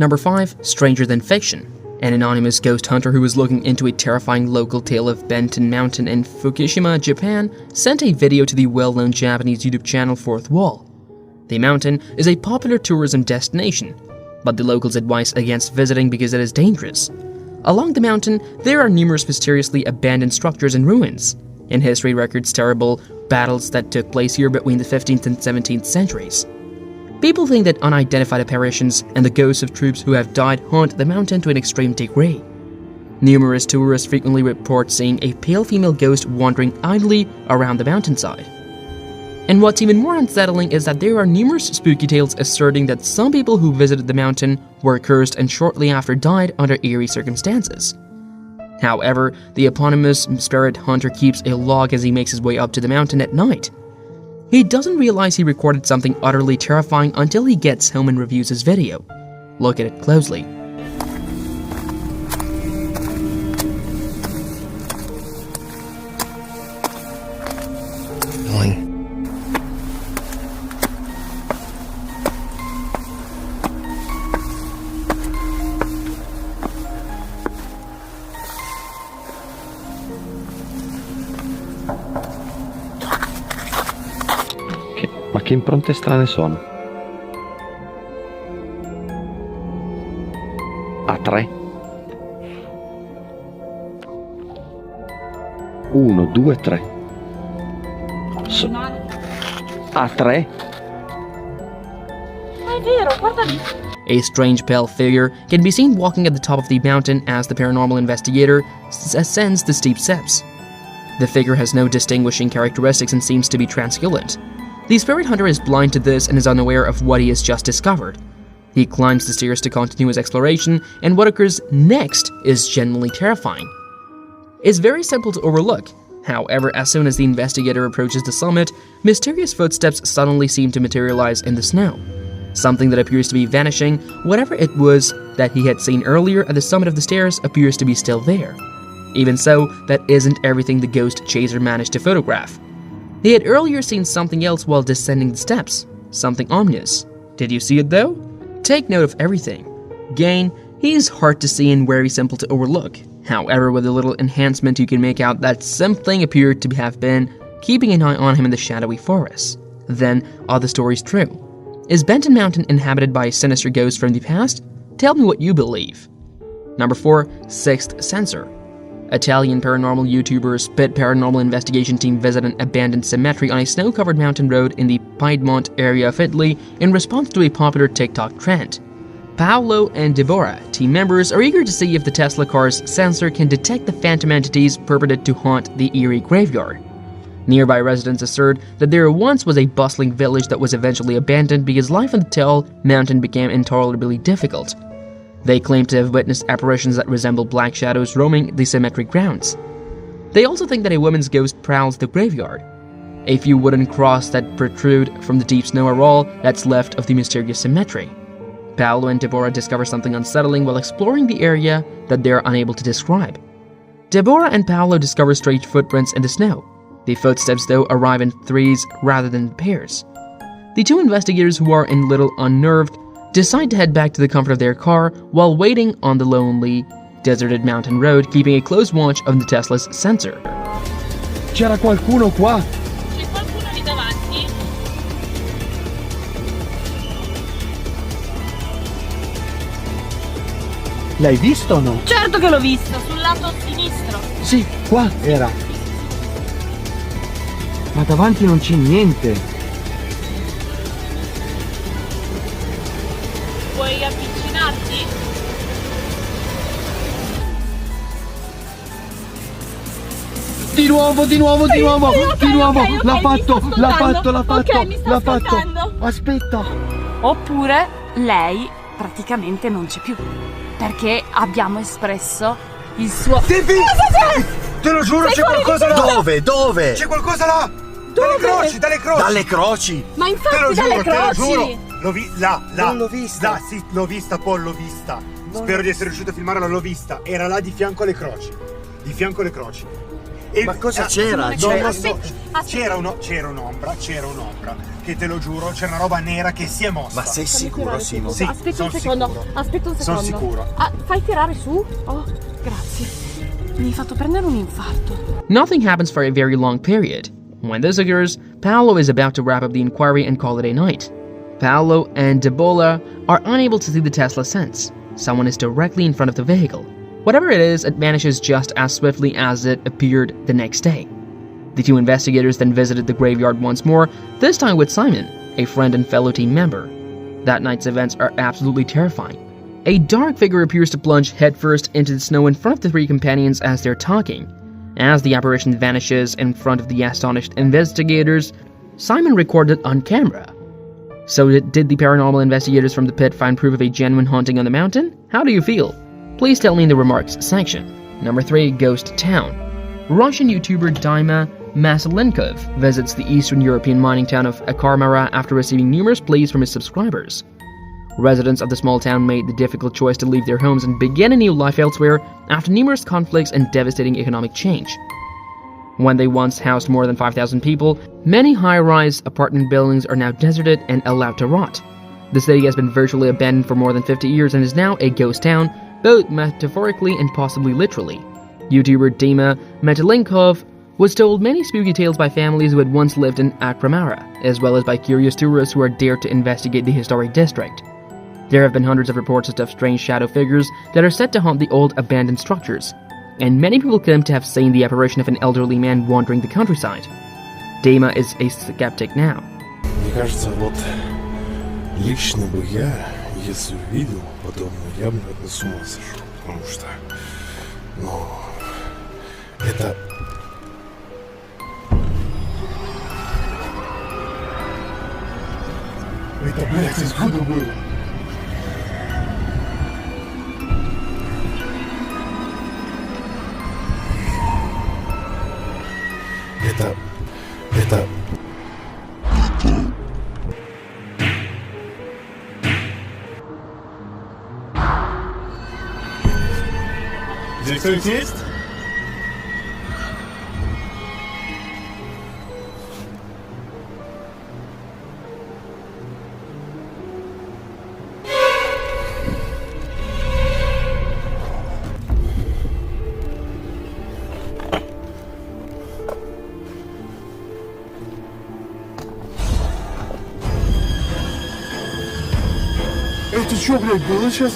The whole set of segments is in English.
Number 5. Stranger Than Fiction. An anonymous ghost hunter who was looking into a terrifying local tale of Benten Mountain in Fukushima, Japan, sent a video to the well-known Japanese YouTube channel Fourth Wall. The mountain is a popular tourism destination, but the locals advise against visiting because it is dangerous. Along the mountain, there are numerous mysteriously abandoned structures and ruins, and history records terrible battles that took place here between the 15th and 17th centuries. People think that unidentified apparitions and the ghosts of troops who have died haunt the mountain to an extreme degree. Numerous tourists frequently report seeing a pale female ghost wandering idly around the mountainside. And what's even more unsettling is that there are numerous spooky tales asserting that some people who visited the mountain were cursed and shortly after died under eerie circumstances. However, the eponymous spirit hunter keeps a log as he makes his way up to the mountain at night. He doesn't realize he recorded something utterly terrifying until he gets home and reviews his video. Look at it closely. Ma che impronte strane sono? A3. 1, 2, 3. A3. Ma è vero, guarda lì. A strange pale figure can be seen walking at the top of the mountain as the paranormal investigator ascends the steep steps. The figure has no distinguishing characteristics and seems to be translucent. The spirit hunter is blind to this and is unaware of what he has just discovered. He climbs the stairs to continue his exploration, and what occurs next is genuinely terrifying. It's very simple to overlook. However, as soon as the investigator approaches the summit, mysterious footsteps suddenly seem to materialize in the snow. Something that appears to be vanishing, whatever it was that he had seen earlier at the summit of the stairs appears to be still there. Even so, that isn't everything the ghost chaser managed to photograph. He had earlier seen something else while descending the steps, something ominous. Did you see it though? Take note of everything. Again, he's hard to see and very simple to overlook. However, with a little enhancement you can make out that something appeared to have been keeping an eye on him in the shadowy forest. Then, are the stories true? Is Benten Mountain inhabited by a sinister ghost from the past? Tell me what you believe. Number 4. Sixth Sensor. Italian paranormal YouTuber Spit Paranormal Investigation Team visit an abandoned cemetery on a snow-covered mountain road in the Piedmont area of Italy in response to a popular TikTok trend. Paolo and Deborah, team members, are eager to see if the Tesla car's sensor can detect the phantom entities purported to haunt the eerie graveyard. Nearby residents assert that there once was a bustling village that was eventually abandoned because life on the tall mountain became intolerably difficult. They claim to have witnessed apparitions that resemble black shadows roaming the cemetery grounds. They also think that a woman's ghost prowls the graveyard. A few wooden crosses that protrude from the deep snow are all that's left of the mysterious cemetery. Paolo and Deborah discover something unsettling while exploring the area that they are unable to describe. Deborah and Paolo discover strange footprints in the snow. The footsteps, though, arrive in threes rather than pairs. The two investigators, who are a little unnerved, decide to head back to the comfort of their car while waiting on the lonely, deserted mountain road, keeping a close watch of the Tesla's sensor. C'era qualcuno qua? C'è qualcuno lì davanti? L'hai visto o no? Certo che l'ho visto, sul lato sinistro. Sì, qua era. Ma davanti non c'è niente. Puoi avvicinarti? Di nuovo, ok, l'ha fatto. Ok, mi sta ascoltando. Aspetta. Oppure lei praticamente non c'è più, perché abbiamo espresso il suo... Tipi! Te lo giuro, c'è qualcosa là! Dove? C'è qualcosa là! Dove? Dalle croci! Ma Te infatti lo dalle giuro, te lo croci! giuro! Là! Non l'ho vista. Là, sì, l'ho vista, Paul, l'ho vista. Spero di essere riuscito a filmarla, l'ho vista. Era là di fianco alle croci. E Ma cosa c'era? Non lo Aspetta, so. aspetta. C'era un'ombra che che te lo giuro, c'è una roba nera che si è mossa. Ma sei sicuro, Simo? Sì, Aspetta un sono secondo. sicuro. Aspetta un Sono secondo. sicuro. Ah, fai tirare su? Oh, grazie. Mi hai fatto prendere un infarto. Nothing happens for a very long period. When this occurs, Paolo is about to wrap up the inquiry and call it a night. Paolo and Debola are unable to see the Tesla since someone is directly in front of the vehicle. Whatever it is, it vanishes just as swiftly as it appeared the next day. The two investigators then visited the graveyard once more, this time with Simon, a friend and fellow team member. That night's events are absolutely terrifying. A dark figure appears to plunge headfirst into the snow in front of the three companions as they're talking. As the apparition vanishes in front of the astonished investigators, Simon recorded on camera. So did the paranormal investigators from the pit find proof of a genuine haunting on the mountain? How do you feel? Please tell me in the remarks section. Number 3. Ghost Town. Russian YouTuber Dima Masalenkov visits the Eastern European mining town of Akarmara after receiving numerous pleas from his subscribers. Residents of the small town made the difficult choice to leave their homes and begin a new life elsewhere after numerous conflicts and devastating economic change. When they once housed more than 5,000 people, many high-rise apartment buildings are now deserted and allowed to rot. The city has been virtually abandoned for more than 50 years and is now a ghost town, both metaphorically and possibly literally. YouTuber Dima Metalenkov was told many spooky tales by families who had once lived in Akramara, as well as by curious tourists who are dared to investigate the historic district. There have been hundreds of reports of strange shadow figures that are said to haunt the old abandoned structures, and many people claim to have seen the apparition of an elderly man wandering the countryside. Dima is a skeptic now. Мне кажется, вот лично бы я, если увидел подобное, я бы, наверное, с ума сошел, потому что, ну, это... Это, блядь, откуда было? Это... Здесь кто-нибудь есть? Это что, блядь, было сейчас?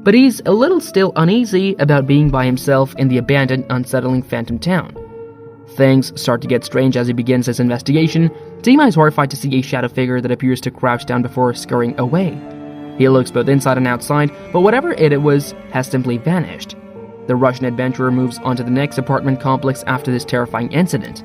But he's a little still uneasy about being by himself in the abandoned, unsettling phantom town. Things start to get strange as he begins his investigation. Dima is horrified to see a shadow figure that appears to crouch down before scurrying away. He looks both inside and outside, but whatever it was has simply vanished. The Russian adventurer moves on to the next apartment complex after this terrifying incident.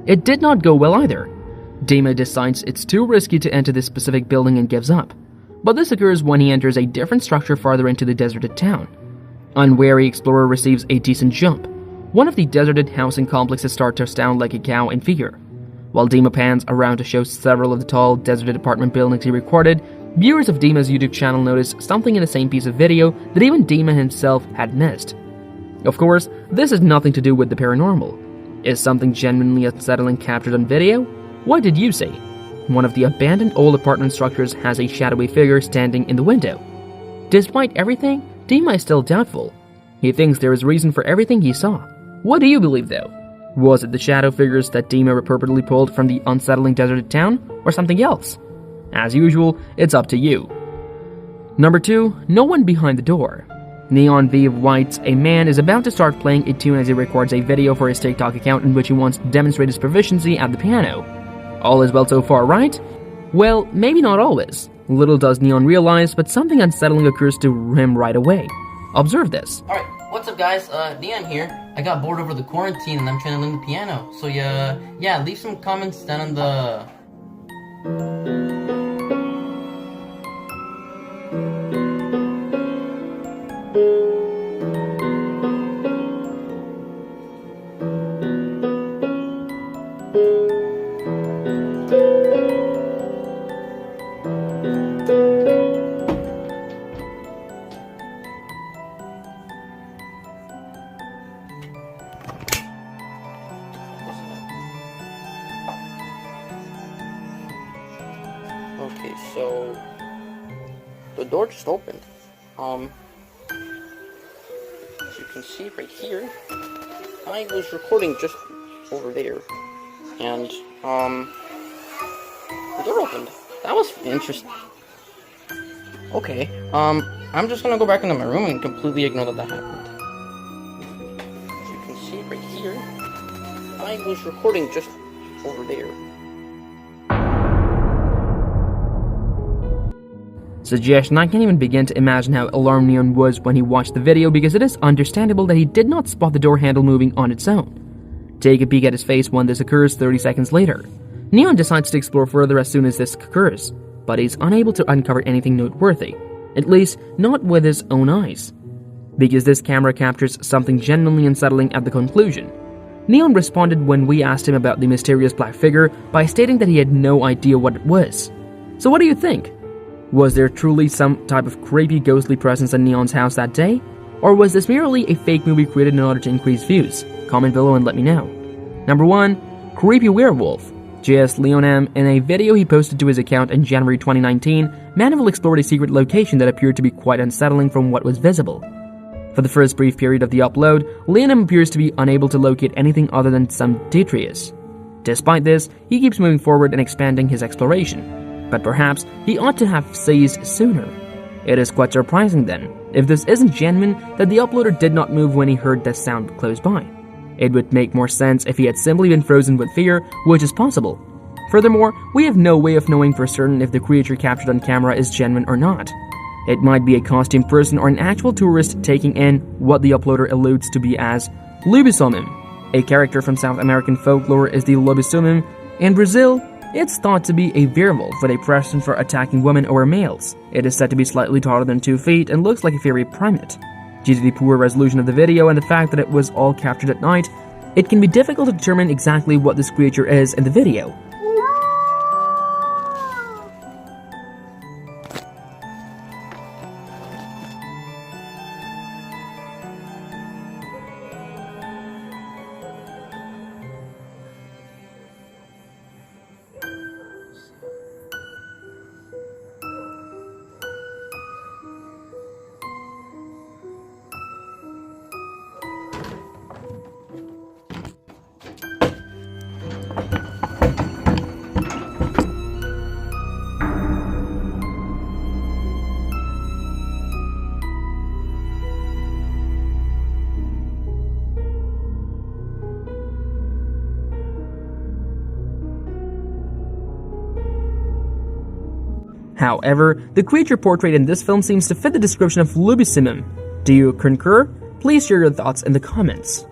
It did not go well either. Dima decides it's too risky to enter this specific building and gives up. But this occurs when he enters a different structure farther into the deserted town. Unwary explorer receives a decent jump. One of the deserted housing complexes start to sound like a cow in fear. While Dima pans around to show several of the tall, deserted apartment buildings he recorded, viewers of Dima's YouTube channel noticed something in the same piece of video that even Dima himself had missed. Of course, this has nothing to do with the paranormal. Is something genuinely unsettling captured on video? What did you see? One of the abandoned old apartment structures has a shadowy figure standing in the window. Despite everything, Dima is still doubtful. He thinks there is reason for everything he saw. What do you believe though? Was it the shadow figures that Dima reportedly pulled from the unsettling deserted town, or something else? As usual, it's up to you. Number 2, no one behind the door. Neon V writes, a man is about to start playing a tune as he records a video for his TikTok account in which he wants to demonstrate his proficiency at the piano. All is well so far, right? Well, maybe not always. Little does Neon realize, but something unsettling occurs to him right away. Observe this. Alright, what's up guys? Neon here. I got bored over the quarantine and I'm trying to learn the piano. So yeah, leave some comments down in the... Okay, so the door just opened. As you can see right here, I was recording just over there, and the door opened. That was interesting. Okay, I'm just gonna go back into my room and completely ignore that happened. As you can see right here, I was recording just over there. Suggestion: I can't even begin to imagine how alarmed Neon was when he watched the video, because it is understandable that he did not spot the door handle moving on its own. Take a peek at his face when this occurs 30 seconds later. Neon decides to explore further as soon as this occurs, but he's unable to uncover anything noteworthy, at least not with his own eyes, because this camera captures something genuinely unsettling at the conclusion. Neon responded when we asked him about the mysterious black figure by stating that he had no idea what it was. So what do you think? Was there truly some type of creepy ghostly presence in Neon's house that day? Or was this merely a fake movie created in order to increase views? Comment below and let me know. Number 1. Creepy Werewolf. JS Leon M, in a video he posted to his account in January 2019, Manival explored a secret location that appeared to be quite unsettling from what was visible. For the first brief period of the upload, Leon M appears to be unable to locate anything other than some detritus. Despite this, he keeps moving forward and expanding his exploration. But perhaps he ought to have seized sooner. It is quite surprising then, if this isn't genuine, that the uploader did not move when he heard the sound close by. It would make more sense if he had simply been frozen with fear, which is possible. Furthermore, we have no way of knowing for certain if the creature captured on camera is genuine or not. It might be a costumed person or an actual tourist taking in what the uploader alludes to be as lobisomem. A character from South American folklore is the lobisomem. In Brazil, it's thought to be a werewolf with a presence for attacking women or males. It is said to be slightly taller than 2 feet and looks like a fairy primate. Due to the poor resolution of the video and the fact that it was all captured at night, it can be difficult to determine exactly what this creature is in the video. However, the creature portrayed in this film seems to fit the description of lobisomem. Do you concur? Please share your thoughts in the comments.